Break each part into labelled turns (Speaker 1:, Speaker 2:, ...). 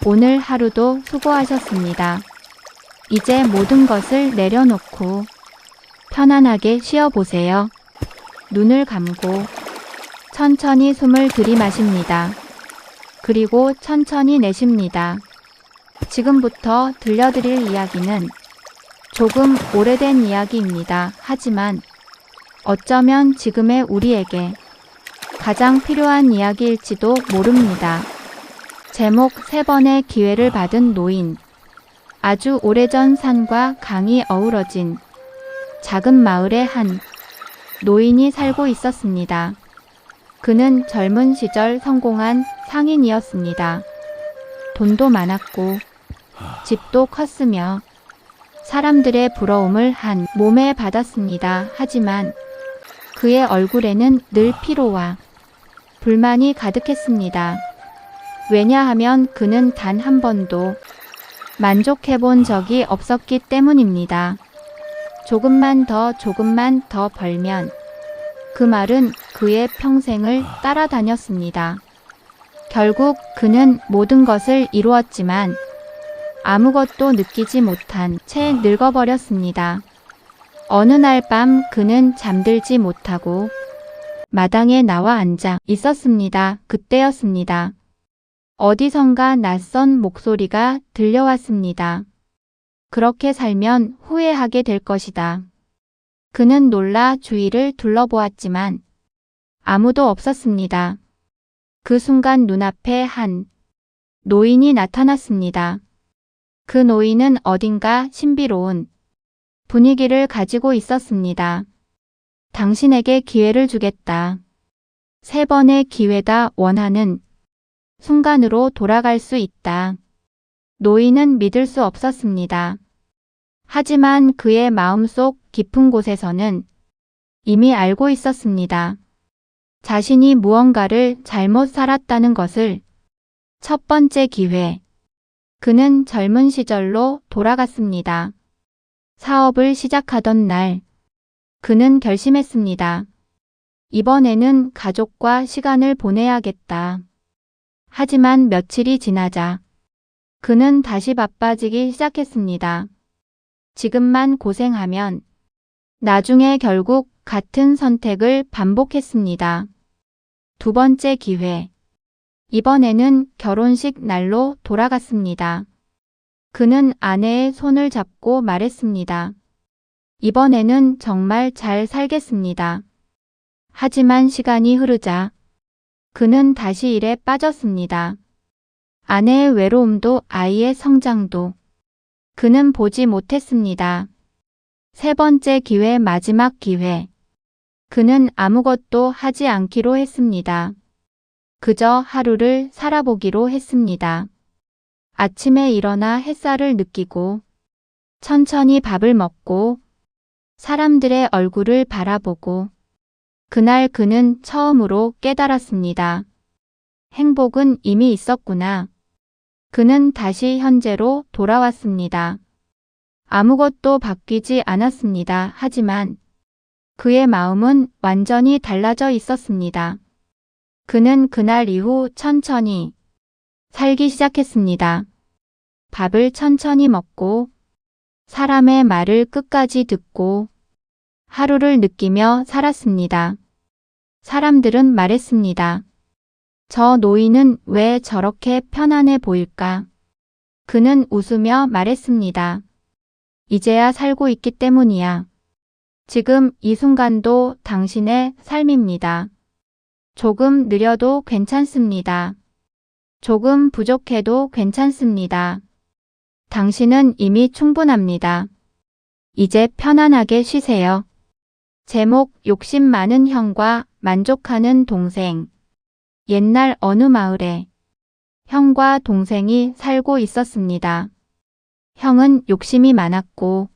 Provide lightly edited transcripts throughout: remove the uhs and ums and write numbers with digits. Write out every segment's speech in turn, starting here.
Speaker 1: 오늘 하루도 수고하셨습니다. 이제 모든 것을 내려놓고 편안하게 쉬어보세요. 눈을 감고 천천히 숨을 들이마십니다. 그리고 천천히 내쉽니다. 지금부터 들려드릴 이야기는 조금 오래된 이야기입니다. 하지만 어쩌면 지금의 우리에게 가장 필요한 이야기일지도 모릅니다. 제목 3번의 기회를 받은 노인. 아주 오래전 산과 강이 어우러진 작은 마을에 한 노인이 살고 있었습니다. 그는 젊은 시절 성공한 상인이었습니다. 돈도 많았고 집도 컸으며 사람들의 부러움을 한 몸에 받았습니다. 하지만 그의 얼굴에는 늘 피로와 불만이 가득했습니다. 왜냐하면 그는 단 한 번도 만족해본 적이 없었기 때문입니다. 조금만 더 벌면 그 말은 그의 평생을 따라다녔습니다. 결국 그는 모든 것을 이루었지만 아무것도 느끼지 못한 채 늙어버렸습니다. 어느 날 밤 그는 잠들지 못하고 마당에 나와 앉아 있었습니다. 그때였습니다. 어디선가 낯선 목소리가 들려왔습니다. 그렇게 살면 후회하게 될 것이다. 그는 놀라 주위를 둘러보았지만 아무도 없었습니다. 그 순간 눈앞에 한 노인이 나타났습니다. 그 노인은 어딘가 신비로운 분위기를 가지고 있었습니다. 당신에게 기회를 주겠다. 3번의 기회다. 원하는 순간으로 돌아갈 수 있다. 노인은 믿을 수 없었습니다. 하지만 그의 마음속 깊은 곳에서는 이미 알고 있었습니다. 자신이 무언가를 잘못 살았다는 것을. 첫 번째 기회. 그는 젊은 시절로 돌아갔습니다. 사업을 시작하던 날, 그는 결심했습니다. 이번에는 가족과 시간을 보내야겠다. 하지만 며칠이 지나자 그는 다시 바빠지기 시작했습니다. 지금만 고생하면 나중에 결국 같은 선택을 반복했습니다. 두 번째 기회. 이번에는 결혼식 날로 돌아갔습니다. 그는 아내의 손을 잡고 말했습니다. 이번에는 정말 잘 살겠습니다. 하지만 시간이 흐르자 그는 다시 일에 빠졌습니다. 아내의 외로움도 아이의 성장도 그는 보지 못했습니다. 3번째 기회, 마지막 기회. 그는 아무것도 하지 않기로 했습니다. 그저 하루를 살아보기로 했습니다. 아침에 일어나 햇살을 느끼고 천천히 밥을 먹고 사람들의 얼굴을 바라보고 그날 그는 처음으로 깨달았습니다. 행복은 이미 있었구나. 그는 다시 현재로 돌아왔습니다. 아무것도 바뀌지 않았습니다. 하지만 그의 마음은 완전히 달라져 있었습니다. 그는 그날 이후 천천히 살기 시작했습니다. 밥을 천천히 먹고 사람의 말을 끝까지 듣고 하루를 느끼며 살았습니다. 사람들은 말했습니다. 저 노인은 왜 저렇게 편안해 보일까? 그는 웃으며 말했습니다. 이제야 살고 있기 때문이야. 지금 이 순간도 당신의 삶입니다. 조금 느려도 괜찮습니다. 조금 부족해도 괜찮습니다. 당신은 이미 충분합니다. 이제 편안하게 쉬세요. 제목, 욕심 많은 형과 만족하는 동생. 옛날 어느 마을에 형과 동생이 살고 있었습니다. 형은 욕심이 많았고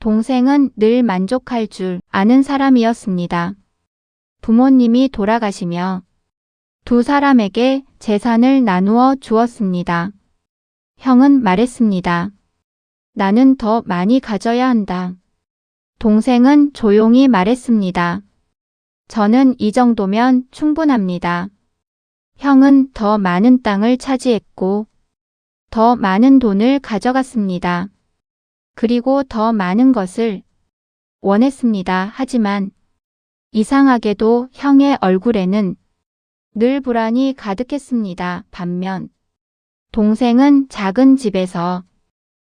Speaker 1: 동생은 늘 만족할 줄 아는 사람이었습니다. 부모님이 돌아가시며 두 사람에게 재산을 나누어 주었습니다. 형은 말했습니다. 나는 더 많이 가져야 한다. 동생은 조용히 말했습니다. 저는 이 정도면 충분합니다. 형은 더 많은 땅을 차지했고 더 많은 돈을 가져갔습니다. 그리고 더 많은 것을 원했습니다. 하지만 이상하게도 형의 얼굴에는 늘 불안이 가득했습니다. 반면 동생은 작은 집에서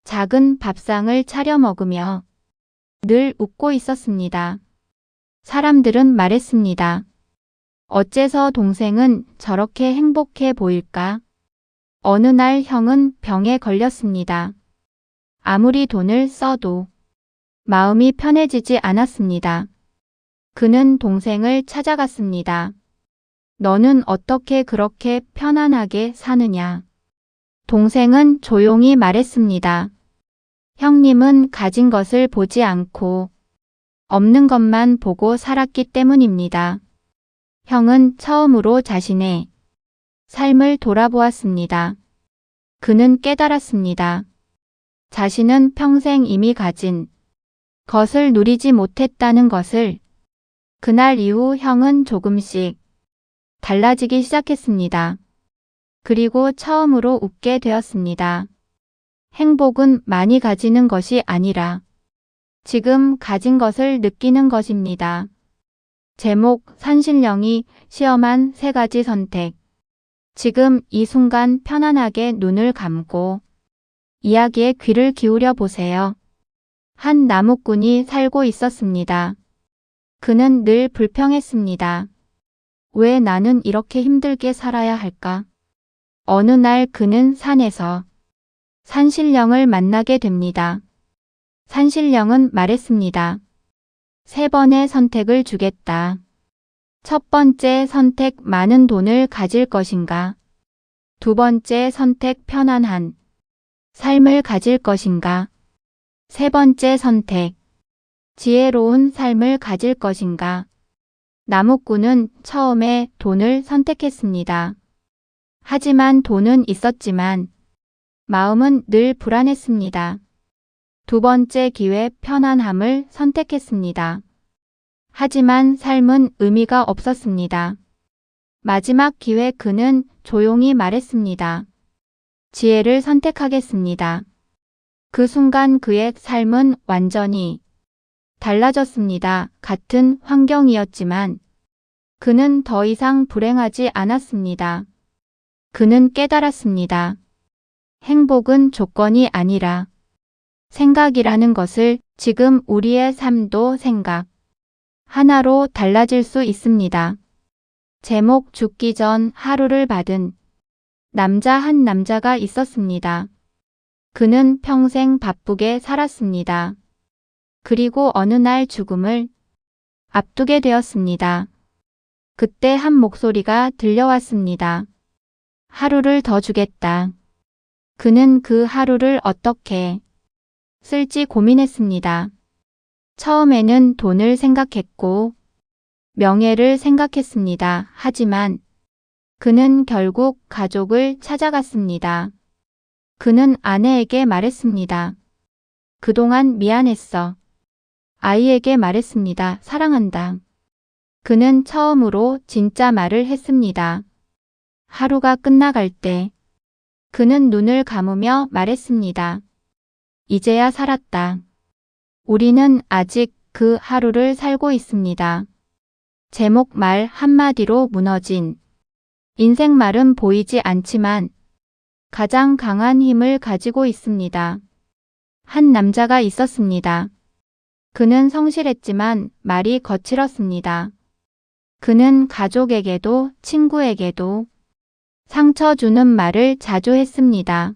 Speaker 1: 작은 밥상을 차려 먹으며 늘 웃고 있었습니다. 사람들은 말했습니다. 어째서 동생은 저렇게 행복해 보일까? 어느 날 형은 병에 걸렸습니다. 아무리 돈을 써도 마음이 편해지지 않았습니다. 그는 동생을 찾아갔습니다. 너는 어떻게 그렇게 편안하게 사느냐? 동생은 조용히 말했습니다. 형님은 가진 것을 보지 않고 없는 것만 보고 살았기 때문입니다. 형은 처음으로 자신의 삶을 돌아보았습니다. 그는 깨달았습니다. 자신은 평생 이미 가진 것을 누리지 못했다는 것을. 그날 이후 형은 조금씩 달라지기 시작했습니다. 그리고 처음으로 웃게 되었습니다. 행복은 많이 가지는 것이 아니라 지금 가진 것을 느끼는 것입니다. 제목 산신령이 시험한 3가지 선택. 지금 이 순간 편안하게 눈을 감고 이야기에 귀를 기울여 보세요. 한 나무꾼이 살고 있었습니다. 그는 늘 불평했습니다. 왜 나는 이렇게 힘들게 살아야 할까? 어느 날 그는 산에서 산신령을 만나게 됩니다. 산신령은 말했습니다. 3번의 선택을 주겠다. 첫 번째 선택 많은 돈을 가질 것인가? 두 번째 선택 편안한 삶을 가질 것인가? 세 번째 선택 지혜로운 삶을 가질 것인가? 나무꾼은 처음에 돈을 선택했습니다. 하지만 돈은 있었지만 마음은 늘 불안했습니다. 두 번째 기회 편안함을 선택했습니다. 하지만 삶은 의미가 없었습니다. 마지막 기회 그는 조용히 말했습니다. 지혜를 선택하겠습니다. 그 순간 그의 삶은 완전히 달라졌습니다. 같은 환경이었지만 그는 더 이상 불행하지 않았습니다. 그는 깨달았습니다. 행복은 조건이 아니라 생각이라는 것을. 지금 우리의 삶도 생각 하나로 달라질 수 있습니다. 제목 죽기 전 하루를 받은 한 남자가 있었습니다. 그는 평생 바쁘게 살았습니다. 그리고 어느 날 죽음을 앞두게 되었습니다. 그때 한 목소리가 들려왔습니다. 하루를 더 주겠다. 그는 그 하루를 어떻게 쓸지 고민했습니다. 처음에는 돈을 생각했고 명예를 생각했습니다. 하지만 그는 결국 가족을 찾아갔습니다. 그는 아내에게 말했습니다. 그동안 미안했어. 아이에게 말했습니다. 사랑한다. 그는 처음으로 진짜 말을 했습니다. 하루가 끝나갈 때 그는 눈을 감으며 말했습니다. 이제야 살았다. 우리는 아직 그 하루를 살고 있습니다. 제목 말 한마디로 무너진 인생. 말은 보이지 않지만 가장 강한 힘을 가지고 있습니다. 한 남자가 있었습니다. 그는 성실했지만 말이 거칠었습니다. 그는 가족에게도 친구에게도 상처 주는 말을 자주 했습니다.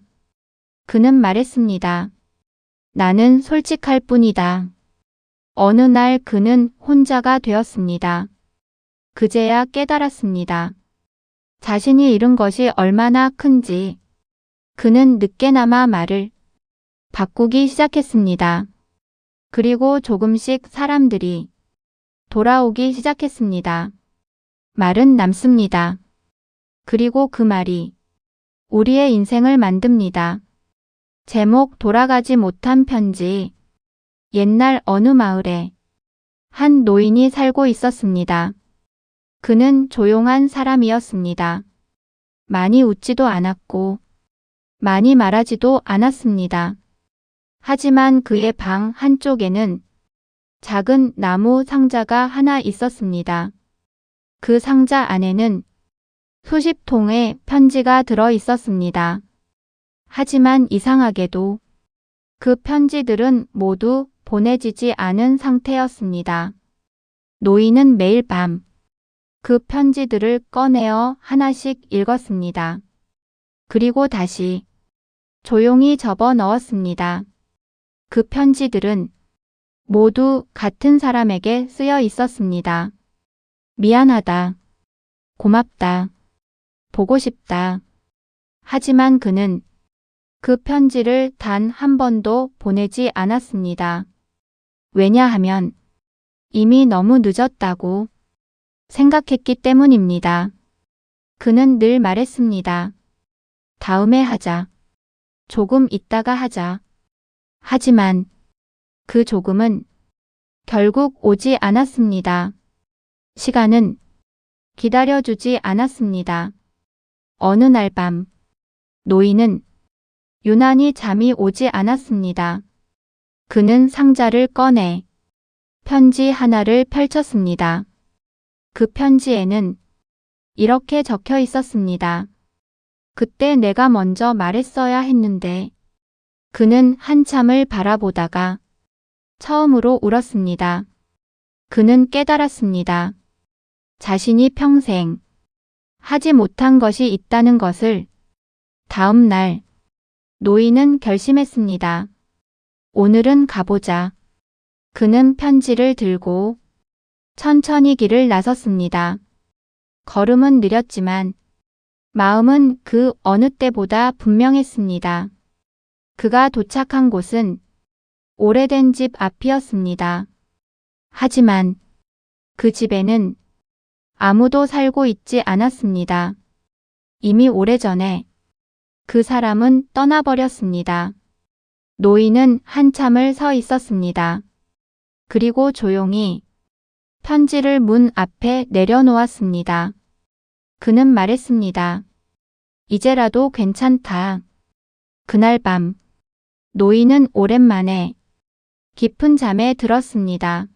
Speaker 1: 그는 말했습니다. 나는 솔직할 뿐이다. 어느 날 그는 혼자가 되었습니다. 그제야 깨달았습니다. 자신이 잃은 것이 얼마나 큰지. 그는 늦게나마 말을 바꾸기 시작했습니다. 그리고 조금씩 사람들이 돌아오기 시작했습니다. 말은 남습니다. 그리고 그 말이 우리의 인생을 만듭니다. 제목 돌아가지 못한 편지. 옛날 어느 마을에 한 노인이 살고 있었습니다. 그는 조용한 사람이었습니다. 많이 웃지도 않았고 많이 말하지도 않았습니다. 하지만 그의 방 한쪽에는 작은 나무 상자가 하나 있었습니다. 그 상자 안에는 수십 통의 편지가 들어 있었습니다. 하지만 이상하게도 그 편지들은 모두 보내지지 않은 상태였습니다. 노인은 매일 밤 그 편지들을 꺼내어 하나씩 읽었습니다. 그리고 다시 조용히 접어 넣었습니다. 그 편지들은 모두 같은 사람에게 쓰여 있었습니다. 미안하다. 고맙다. 보고 싶다. 하지만 그는 그 편지를 단 한 번도 보내지 않았습니다. 왜냐하면 이미 너무 늦었다고 생각했기 때문입니다. 그는 늘 말했습니다. 다음에 하자. 조금 있다가 하자. 하지만 그 조금은 결국 오지 않았습니다. 시간은 기다려주지 않았습니다. 어느 날 밤, 노인은 유난히 잠이 오지 않았습니다. 그는 상자를 꺼내 편지 하나를 펼쳤습니다. 그 편지에는 이렇게 적혀 있었습니다. 그때 내가 먼저 말했어야 했는데. 그는 한참을 바라보다가 처음으로 울었습니다. 그는 깨달았습니다. 자신이 평생 하지 못한 것이 있다는 것을. 다음 날 노인은 결심했습니다. 오늘은 가보자. 그는 편지를 들고 천천히 길을 나섰습니다. 걸음은 느렸지만 마음은 그 어느 때보다 분명했습니다. 그가 도착한 곳은 오래된 집 앞이었습니다. 하지만 그 집에는 아무도 살고 있지 않았습니다. 이미 오래전에 그 사람은 떠나버렸습니다. 노인은 한참을 서 있었습니다. 그리고 조용히 편지를 문 앞에 내려놓았습니다. 그는 말했습니다. 이제라도 괜찮다. 그날 밤 노인은 오랜만에 깊은 잠에 들었습니다.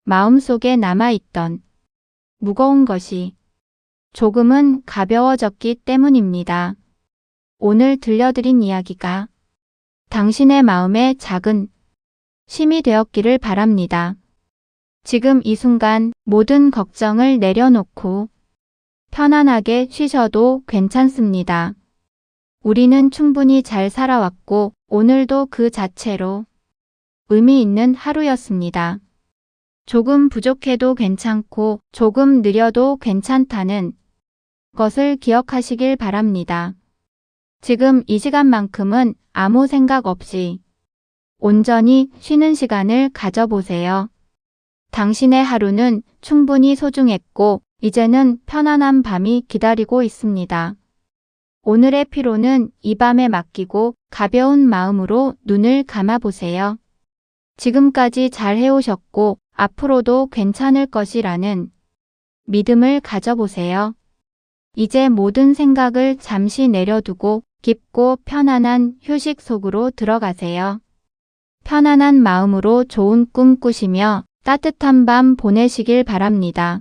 Speaker 1: 마음속에 남아있던 무거운 것이 조금은 가벼워졌기 때문입니다. 오늘 들려드린 이야기가 당신의 마음에 작은 쉼이 되었기를 바랍니다. 지금 이 순간 모든 걱정을 내려놓고 편안하게 쉬셔도 괜찮습니다. 우리는 충분히 잘 살아왔고 오늘도 그 자체로 의미 있는 하루였습니다. 조금 부족해도 괜찮고 조금 느려도 괜찮다는 것을 기억하시길 바랍니다. 지금 이 시간만큼은 아무 생각 없이 온전히 쉬는 시간을 가져보세요. 당신의 하루는 충분히 소중했고 이제는 편안한 밤이 기다리고 있습니다. 오늘의 피로는 이 밤에 맡기고 가벼운 마음으로 눈을 감아보세요. 지금까지 잘 해오셨고 앞으로도 괜찮을 것이라는 믿음을 가져보세요. 이제 모든 생각을 잠시 내려두고 깊고 편안한 휴식 속으로 들어가세요. 편안한 마음으로 좋은 꿈 꾸시며 따뜻한 밤 보내시길 바랍니다.